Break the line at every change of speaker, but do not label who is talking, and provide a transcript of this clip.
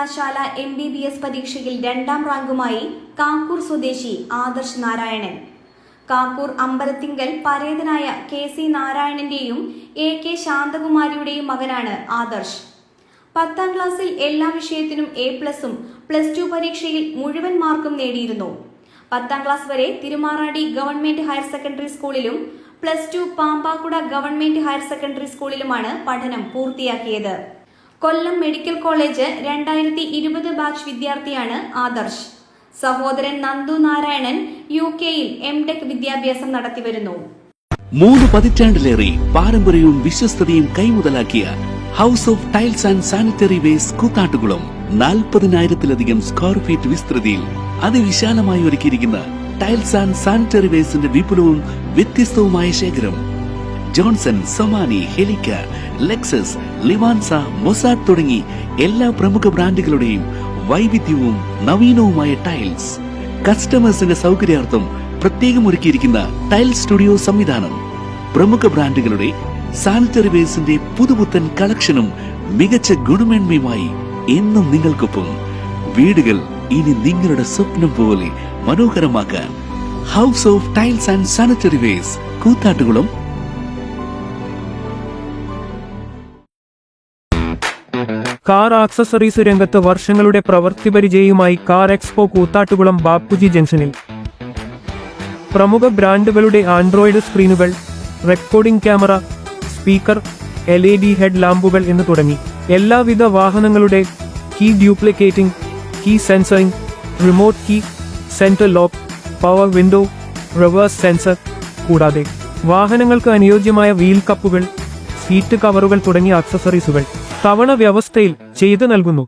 സർവകലാശാല MBBS പരീക്ഷയിൽ 2ാം റാങ്കുമായി കാക്കൂർ സ്വദേശി ആദർശ് നാരായണൻ. കാക്കൂർ അമ്പലത്തിങ്കൽ പരേതനായ KC നാരായണന്റെയും AK ശാന്തകുമാരിയുടെയും മകനാണ് ആദർശ്. 10ാം ക്ലാസ്സിൽ എല്ലാ വിഷയത്തിനും A+ഉം +2 പരീക്ഷയിൽ മുഴുവൻ മാർക്കും നേടിയിരുന്നു. 10ാം ക്ലാസ് വരെ തിരുമാറാടി ഗവൺമെന്റ് ഹയർ സെക്കൻഡറി സ്കൂളിലും +2 പാമ്പാക്കുട ഗവൺമെന്റ് ഹയർ സെക്കൻഡറി സ്കൂളിലുമാണ് പഠനം പൂർത്തിയാക്കിയത്. കൊല്ലം മെഡിക്കൽ കോളേജ് 2020 ബാച്ച് വിദ്യാർത്ഥിയാണ് ആദർശ്. സഹോദരൻ നന്ദു നാരായണൻ UK-യിൽ MTech വിദ്യാഭ്യാസം നടത്തിവരുന്നു.
3 പതിറ്റാണ്ടിലേറെ പാരമ്പര്യവും വിശ്വസ്തതയും കൈമുതലാക്കിയ house of tiles and sanitary waste Koothattukulam 40,000-ലധികം സ്ക്വയർ ഫീറ്റ് വിസ്തൃതിയിൽ അതിവിശാലമായി ഒരുക്കിയിരിക്കുന്ന ടൈൽസ് ആൻഡ് സാനിറ്ററി വേസ്റ്റിന്റെ വിപുലവും വ്യത്യസ്തവുമായ ശേഖരം. ജോൺസൺ, സൊമാനി, ഹെലിക്ക, ലെക്സസ്, ലിവാൻസ, മൊസാഡ് തുടങ്ങി എല്ലാ പ്രമുഖ ബ്രാൻഡുകളുടെയും വൈവിധ്യവും നവീനവുമായ ടൈൽസ്. കസ്റ്റമേഴ്സിന്റെ സൗകര്യാർത്ഥം പ്രത്യേകം ഒരുക്കിയിരിക്കുന്ന ടൈൽ സ്റ്റുഡിയോ സംവിധാനം. പ്രമുഖ ബ്രാൻഡുകളുടെ സാനിറ്ററി വേസ്റ്റിന്റെ പുതുപുത്തൻ കളക്ഷനും മികച്ച ഗുണമേന്മയുമായി എന്നും നിങ്ങൾക്കൊപ്പം. വീടുകൾ ഇനി നിങ്ങളുടെ സ്വപ്നം പോലെ മനോഹരമാക്കാൻ house of tiles and sanitary waste Koothattukulam.
Car accessories രംഗത്ത് വർഷങ്ങളുടെ പ്രവൃത്തിപരിചയവുമായി കാർ എക്സ്പോ കൂത്താട്ടുകുളം ബാപ്പുജി ജംഗ്ഷനിൽ. പ്രമുഖ ബ്രാൻഡുകളുടെ ആൻഡ്രോയിഡ് സ്ക്രീനുകൾ, recording camera, speaker, LED head ലാമ്പുകൾ എന്ന് തുടങ്ങി എല്ലാവിധ വാഹനങ്ങളുടെ key duplicating, key sensoring, remote key, central lock, power window, reverse sensor, കൂടാതെ വാഹനങ്ങൾക്ക് അനുയോജ്യമായ വീൽ കപ്പുകൾ, സീറ്റ് കവറുകൾ തുടങ്ങിയ ആക്സസറീസുകൾ തവണ വ്യവസ്ഥയിൽ ചെയ്തു നൽകുന്നു.